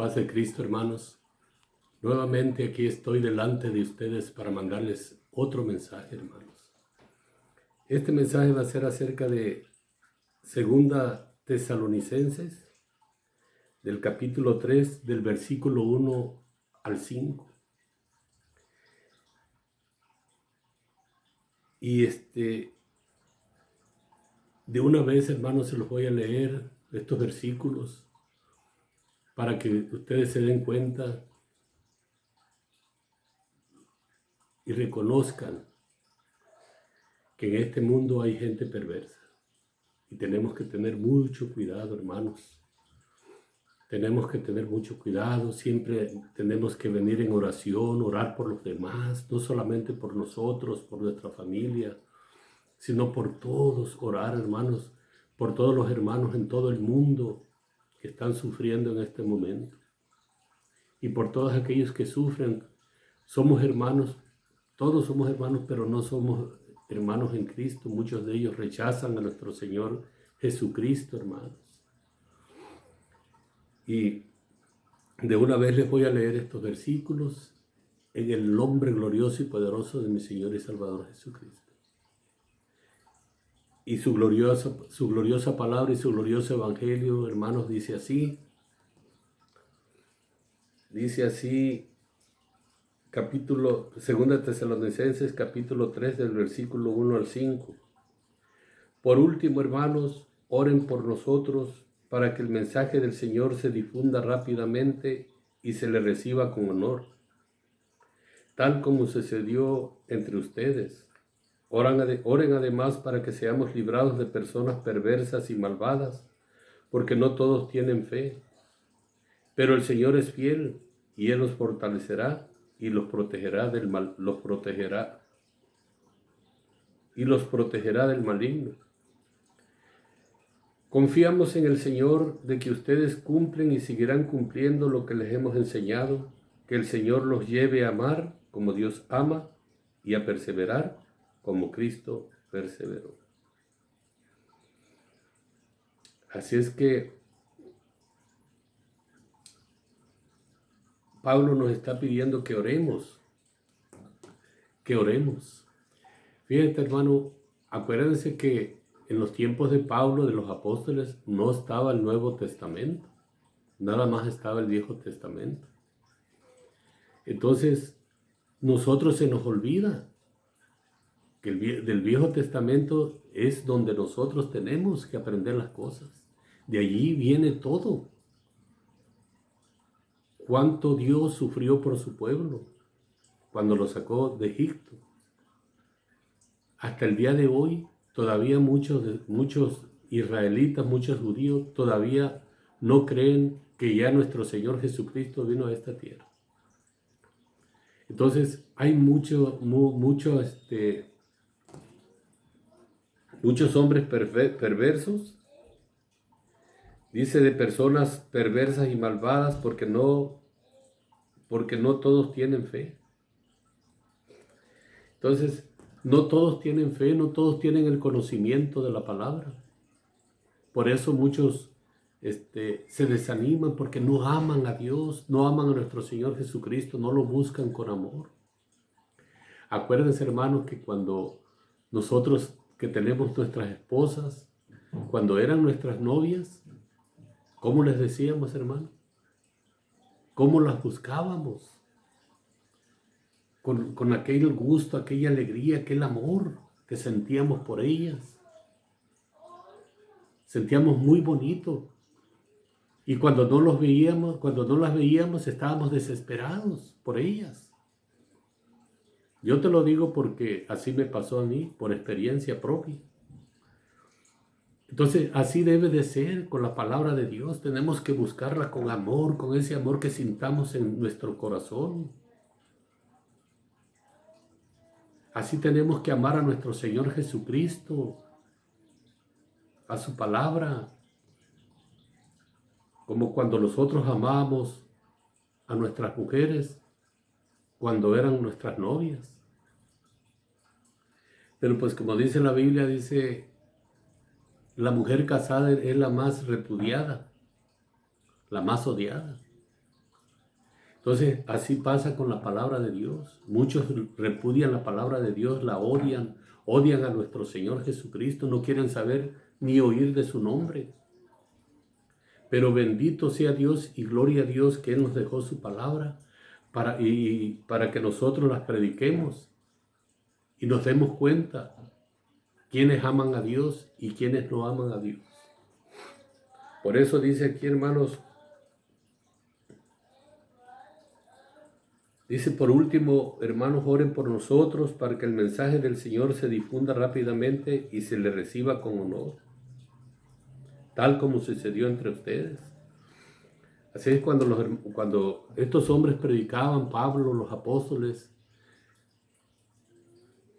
Paz de Cristo, hermanos. Nuevamente aquí estoy delante de ustedes para mandarles otro mensaje, hermanos. Este mensaje va a ser acerca de Segunda Tesalonicenses, del capítulo 3, del versículo 1 al 5. Y de una vez, hermanos, se los voy a leer estos versículos para que ustedes se den cuenta y reconozcan que en este mundo hay gente perversa. Y tenemos que tener mucho cuidado, hermanos. Tenemos que tener mucho cuidado. Siempre tenemos que venir en oración, orar por los demás, no solamente por nosotros, por nuestra familia, sino por todos, orar, hermanos, por todos los hermanos en todo el mundo que están sufriendo en este momento. Y por todos aquellos que sufren. Somos hermanos, todos somos hermanos, pero no somos hermanos en Cristo. Muchos de ellos rechazan a nuestro Señor Jesucristo, hermanos. Y de una vez les voy a leer estos versículos en el nombre glorioso y poderoso de mi Señor y Salvador Jesucristo. Y su gloriosa palabra y su glorioso evangelio, hermanos, dice así, Segunda Tesalonicenses, capítulo 3, del versículo 1 al 5. Por último, hermanos, oren por nosotros para que el mensaje del Señor se difunda rápidamente y se le reciba con honor, tal como sucedió entre ustedes. Oren además para que seamos librados de personas perversas y malvadas, porque no todos tienen fe. Pero el Señor es fiel y Él los fortalecerá y los protegerá del maligno. Confiamos en el Señor de que ustedes cumplen y seguirán cumpliendo lo que les hemos enseñado, que el Señor los lleve a amar como Dios ama y a perseverar como Cristo perseveró. Así es que Pablo nos está pidiendo que oremos. Fíjate, hermano, acuérdense que en los tiempos de Pablo, de los apóstoles, no estaba el Nuevo Testamento. Nada más estaba el Viejo Testamento. Entonces, nosotros se nos olvida que del Viejo Testamento es donde nosotros tenemos que aprender las cosas. De allí viene todo. Cuánto Dios sufrió por su pueblo cuando lo sacó de Egipto. Hasta el día de hoy, todavía muchos israelitas, muchos judíos, todavía no creen que ya nuestro Señor Jesucristo vino a esta tierra. Entonces, hay muchos hombres perversos, dice de personas perversas y malvadas, porque no todos tienen fe. Entonces, no todos tienen fe, no todos tienen el conocimiento de la palabra. Por eso muchos se desaniman porque no aman a Dios, no aman a nuestro Señor Jesucristo, no lo buscan con amor. Acuérdense, hermanos, que cuando nosotros que tenemos nuestras esposas, cuando eran nuestras novias, ¿cómo les decíamos, hermano? ¿Cómo las buscábamos? Con aquel gusto, aquella alegría, aquel amor que sentíamos por ellas. Sentíamos muy bonito. Y cuando no las veíamos, estábamos desesperados por ellas. Yo te lo digo porque así me pasó a mí, por experiencia propia. Entonces, así debe de ser con la palabra de Dios. Tenemos que buscarla con amor, con ese amor que sintamos en nuestro corazón. Así tenemos que amar a nuestro Señor Jesucristo, a su palabra, como cuando nosotros amábamos a nuestras mujeres, cuando eran nuestras novias. Pero pues como dice la Biblia, dice, la mujer casada es la más repudiada, la más odiada. Entonces, así pasa con la palabra de Dios. Muchos repudian la palabra de Dios, la odian, odian a nuestro Señor Jesucristo, no quieren saber ni oír de su nombre. Pero bendito sea Dios y gloria a Dios que Él nos dejó su palabra para que nosotros las prediquemos y nos demos cuenta quiénes aman a Dios y quiénes no aman a Dios. Por eso dice aquí, hermanos, dice por último, hermanos, oren por nosotros para que el mensaje del Señor se difunda rápidamente y se le reciba con honor, tal como sucedió entre ustedes. Así es cuando estos hombres predicaban, Pablo, los apóstoles,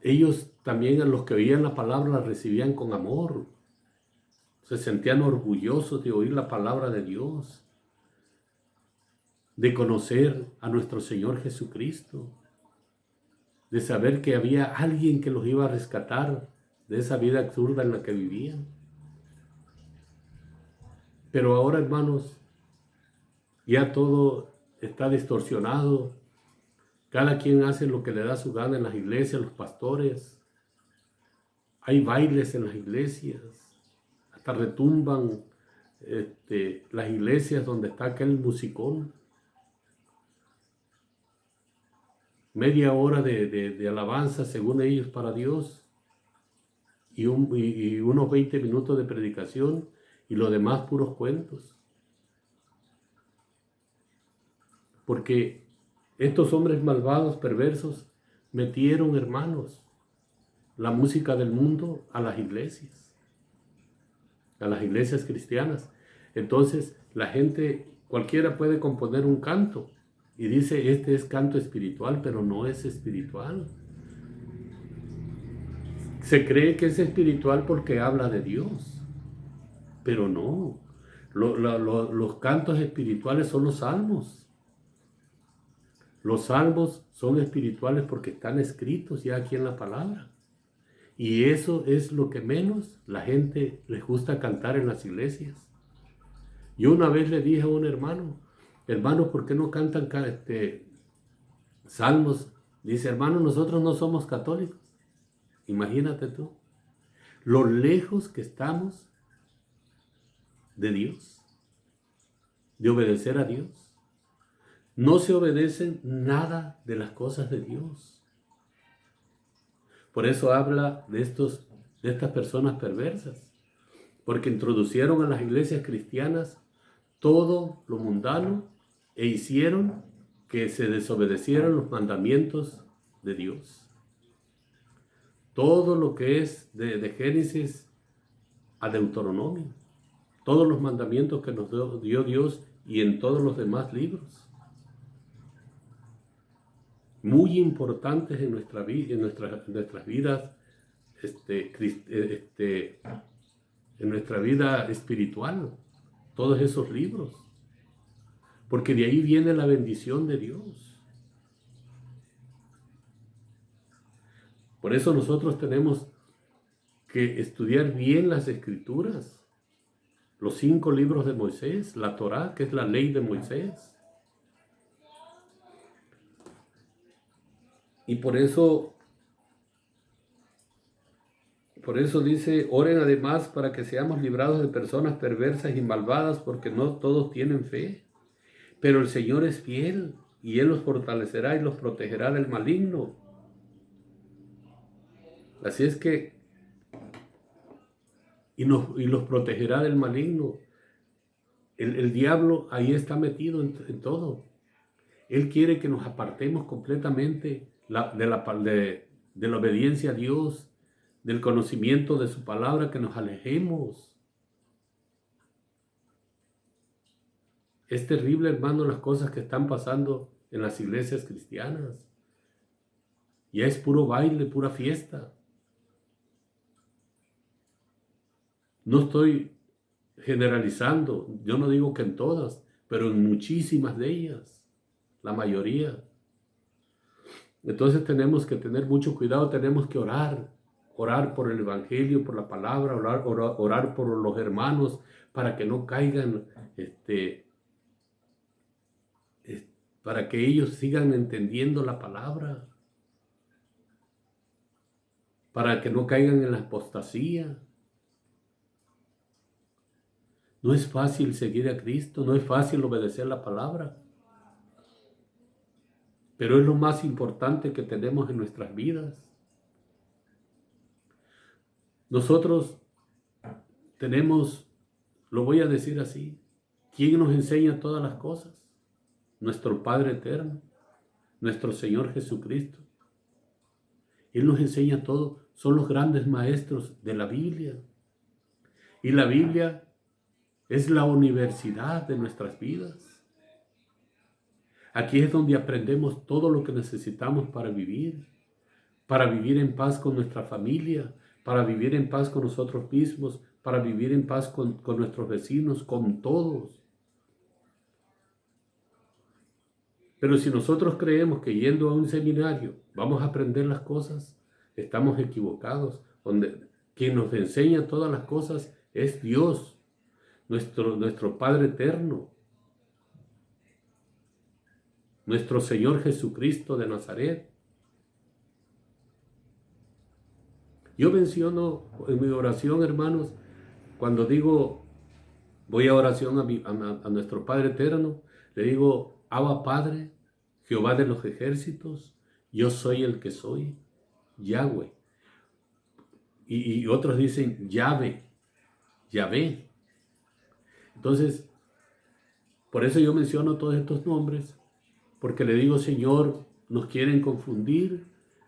ellos también a los que oían la palabra la recibían con amor. Se sentían orgullosos de oír la palabra de Dios, de conocer a nuestro Señor Jesucristo, de saber que había alguien que los iba a rescatar de esa vida absurda en la que vivían. Pero ahora, hermanos, ya todo está distorsionado. Cada quien hace lo que le da su gana en las iglesias, los pastores. Hay bailes en las iglesias. Hasta retumban las iglesias donde está aquel musicón. Media hora de alabanza, según ellos, para Dios. Y unos 20 minutos de predicación. Y lo demás puros cuentos. Porque estos hombres malvados, perversos, metieron, hermanos, la música del mundo a las iglesias cristianas. Entonces, la gente, cualquiera puede componer un canto y dice, este es canto espiritual, pero no es espiritual. Se cree que es espiritual porque habla de Dios, pero no. Los cantos espirituales son los salmos. Los salmos son espirituales porque están escritos ya aquí en la palabra. Y eso es lo que menos la gente les gusta cantar en las iglesias. Yo una vez le dije a un hermano, ¿por qué no cantan salmos? Dice, hermano, nosotros no somos católicos. Imagínate tú, lo lejos que estamos de Dios, de obedecer a Dios. No se obedecen nada de las cosas de Dios. Por eso habla de estas personas perversas, porque introducieron a las iglesias cristianas todo lo mundano e hicieron que se desobedecieran los mandamientos de Dios. Todo lo que es de Génesis a Deuteronomio, todos los mandamientos que nos dio Dios y en todos los demás libros. Muy importantes en nuestra vida, en nuestras vidas, en nuestra vida espiritual, todos esos libros, porque de ahí viene la bendición de Dios. Por eso nosotros tenemos que estudiar bien las Escrituras, los 5 libros de Moisés, la Torá, que es la ley de Moisés. Y por eso dice, oren además para que seamos librados de personas perversas y malvadas, porque no todos tienen fe. Pero el Señor es fiel, y Él los fortalecerá y los protegerá del maligno. Así es que, y los protegerá del maligno. El diablo ahí está metido en todo. Él quiere que nos apartemos completamente de la obediencia a Dios, del conocimiento de su palabra, que nos alejemos. Es terrible, hermano, las cosas que están pasando en las iglesias cristianas. Ya es puro baile, pura fiesta. No estoy generalizando, yo no digo que en todas, pero en muchísimas de ellas, la mayoría. Entonces tenemos que tener mucho cuidado, tenemos que orar por el Evangelio, por la palabra, orar por los hermanos para que no caigan para que ellos sigan entendiendo la palabra, para que no caigan en la apostasía. No es fácil seguir a Cristo, no es fácil obedecer la palabra, pero es lo más importante que tenemos en nuestras vidas. Nosotros tenemos, lo voy a decir así, ¿quién nos enseña todas las cosas? Nuestro Padre eterno, nuestro Señor Jesucristo. Él nos enseña todo, son los grandes maestros de la Biblia. Y la Biblia es la universidad de nuestras vidas. Aquí es donde aprendemos todo lo que necesitamos para vivir en paz con nuestra familia, para vivir en paz con nosotros mismos, para vivir en paz con nuestros vecinos, con todos. Pero si nosotros creemos que yendo a un seminario vamos a aprender las cosas, estamos equivocados. Quien nos enseña todas las cosas es Dios, nuestro Padre eterno, nuestro Señor Jesucristo de Nazaret. Yo menciono en mi oración, hermanos, cuando digo, voy a oración a nuestro Padre eterno, le digo, Abba Padre, Jehová de los ejércitos, yo soy el que soy, Yahweh. Y otros dicen Yahvé. Entonces, por eso yo menciono todos estos nombres, porque le digo, Señor, nos quieren confundir.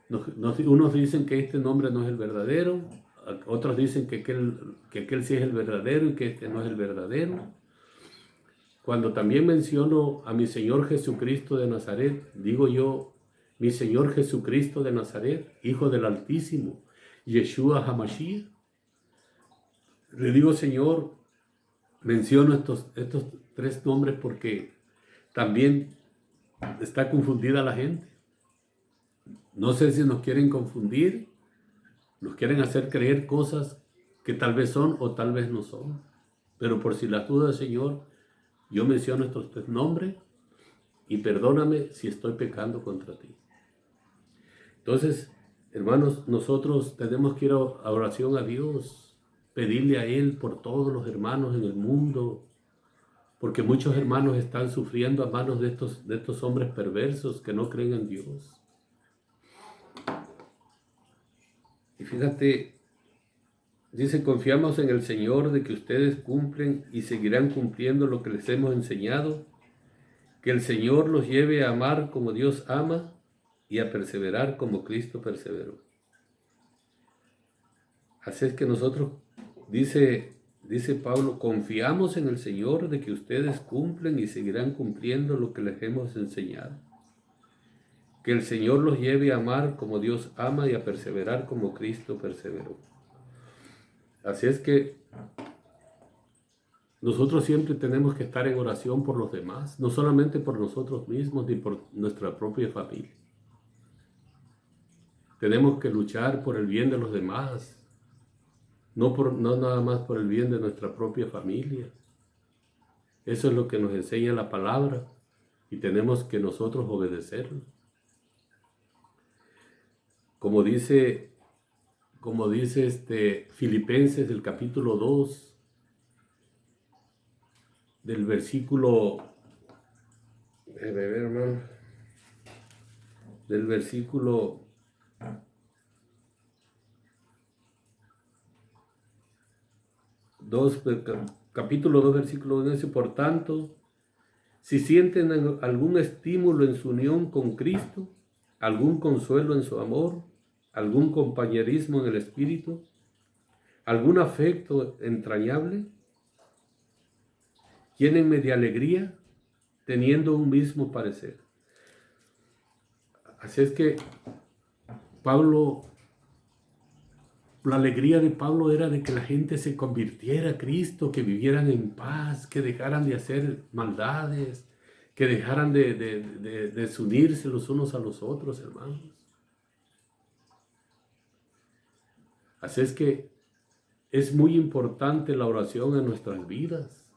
Unos dicen que este nombre no es el verdadero, otros dicen que aquel sí es el verdadero y que este no es el verdadero. Cuando también menciono a mi Señor Jesucristo de Nazaret, digo yo, mi Señor Jesucristo de Nazaret, Hijo del Altísimo, Yeshua HaMashiach. Le digo, Señor, menciono estos tres nombres porque también está confundida la gente. No sé si nos quieren confundir, nos quieren hacer creer cosas que tal vez son o tal vez no son. Pero por si las dudas, Señor, yo menciono estos tres nombres y perdóname si estoy pecando contra ti. Entonces, hermanos, nosotros tenemos que ir a oración a Dios, pedirle a Él por todos los hermanos en el mundo, porque muchos hermanos están sufriendo a manos de estos hombres perversos que no creen en Dios. Y fíjate, dice, confiamos en el Señor de que ustedes cumplen y seguirán cumpliendo lo que les hemos enseñado, que el Señor los lleve a amar como Dios ama y a perseverar como Cristo perseveró. Así es que nosotros, dice Pablo, confiamos en el Señor de que ustedes cumplen y seguirán cumpliendo lo que les hemos enseñado. Que el Señor los lleve a amar como Dios ama y a perseverar como Cristo perseveró. Así es que nosotros siempre tenemos que estar en oración por los demás, no solamente por nosotros mismos ni por nuestra propia familia. Tenemos que luchar por el bien de los demás, no nada más por el bien de nuestra propia familia. Eso es lo que nos enseña la palabra y tenemos que nosotros obedecerlo. Como dice Filipenses del capítulo 2, del versículo, del versículo 2, capítulo 2, versículo 1, dice, por tanto, si sienten algún estímulo en su unión con Cristo, algún consuelo en su amor, algún compañerismo en el Espíritu, algún afecto entrañable, llénenme de alegría, teniendo un mismo parecer. Así es que la alegría de Pablo era de que la gente se convirtiera a Cristo, que vivieran en paz, que dejaran de hacer maldades, que dejaran de desunirse los unos a los otros, hermanos. Así es que es muy importante la oración en nuestras vidas.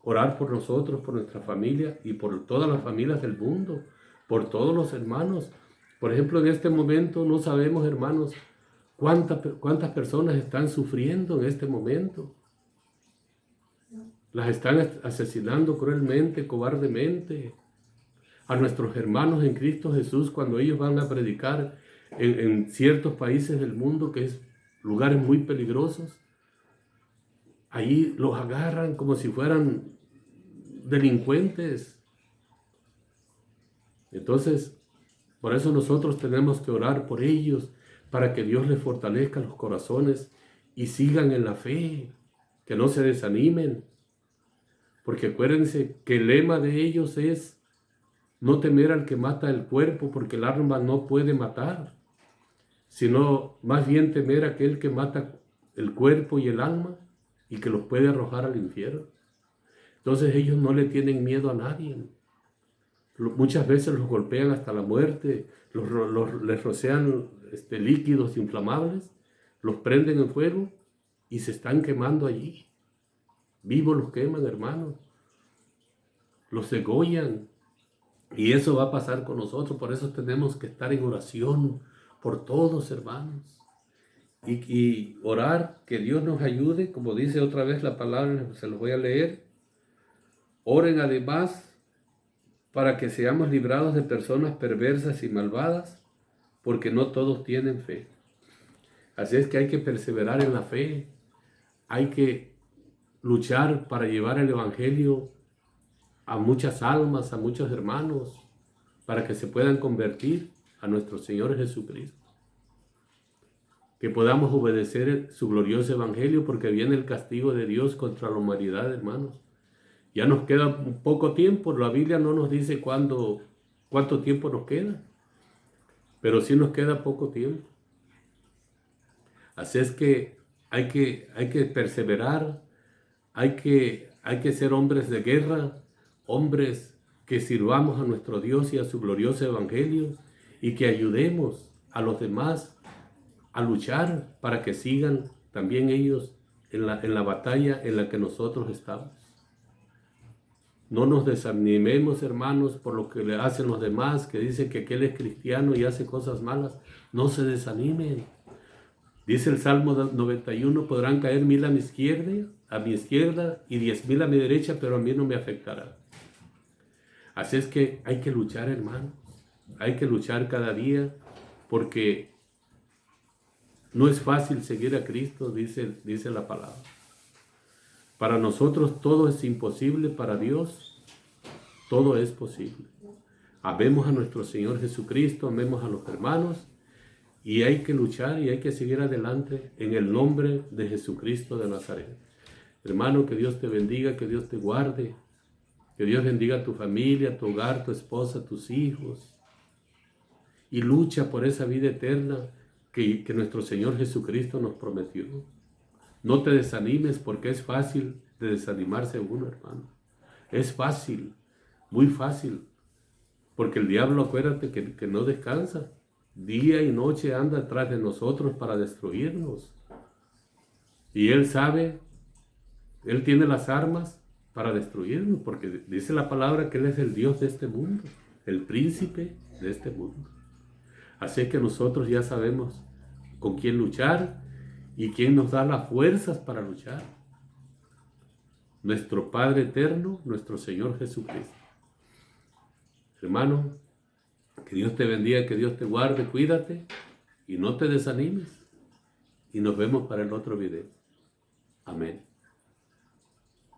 orar por nosotros, por nuestra familia y por todas las familias del mundo, por todos los hermanos. Por ejemplo, en este momento no sabemos, hermanos, cuántas personas están sufriendo en este momento. Las están asesinando cruelmente, cobardemente. A nuestros hermanos en Cristo Jesús, cuando ellos van a predicar en ciertos países del mundo, que es lugares muy peligrosos, ahí los agarran como si fueran delincuentes. Entonces, por eso nosotros tenemos que orar por ellos, para que Dios les fortalezca los corazones y sigan en la fe, que no se desanimen. Porque acuérdense que el lema de ellos es no temer al que mata el cuerpo, porque el arma no puede matar, sino más bien temer a aquel que mata el cuerpo y el alma y que los puede arrojar al infierno. Entonces ellos no le tienen miedo a nadie. Muchas veces los golpean hasta la muerte, les rocian líquidos inflamables, los prenden en fuego y se están quemando allí. Vivos los queman, hermanos. Los degollan. Y eso va a pasar con nosotros. Por eso tenemos que estar en oración por todos, hermanos. Y orar, que Dios nos ayude, como dice otra vez la palabra, se los voy a leer. Oren además para que seamos librados de personas perversas y malvadas, porque no todos tienen fe. Así es que hay que perseverar en la fe. Hay que luchar para llevar el Evangelio a muchas almas, a muchos hermanos, para que se puedan convertir a nuestro Señor Jesucristo. Que podamos obedecer su glorioso Evangelio, porque viene el castigo de Dios contra la humanidad, hermanos. Ya nos queda un poco tiempo. La Biblia no nos dice cuánto tiempo nos queda, pero sí nos queda poco tiempo. Así es que hay que perseverar, hay que ser hombres de guerra, hombres que sirvamos a nuestro Dios y a su glorioso Evangelio, y que ayudemos a los demás a luchar para que sigan también ellos en la batalla en la que nosotros estamos. No nos desanimemos, hermanos, por lo que le hacen los demás, que dicen que aquel es cristiano y hace cosas malas. No se desanimen. Dice el Salmo 91, podrán caer 1000 a mi izquierda y 10,000 a mi derecha, pero a mí no me afectará. Así es que hay que luchar, hermanos. Hay que luchar cada día, porque no es fácil seguir a Cristo, dice la palabra. Para nosotros todo es imposible, para Dios todo es posible. Amemos a nuestro Señor Jesucristo, amemos a los hermanos, y hay que luchar y hay que seguir adelante en el nombre de Jesucristo de Nazaret. Hermano, que Dios te bendiga, que Dios te guarde, que Dios bendiga a tu familia, tu hogar, tu esposa, tus hijos, y lucha por esa vida eterna que nuestro Señor Jesucristo nos prometió. No te desanimes, porque es fácil de desanimarse uno, hermano. Es fácil, muy fácil, porque el diablo, acuérdate que no descansa. Día y noche anda atrás de nosotros para destruirnos. Y él sabe, él tiene las armas para destruirnos, porque dice la palabra que él es el Dios de este mundo, el príncipe de este mundo. Así que nosotros ya sabemos con quién luchar y quién nos da las fuerzas para luchar. Nuestro Padre eterno, nuestro Señor Jesucristo. Hermano, que Dios te bendiga, que Dios te guarde, cuídate y no te desanimes. Y nos vemos para el otro video. Amén.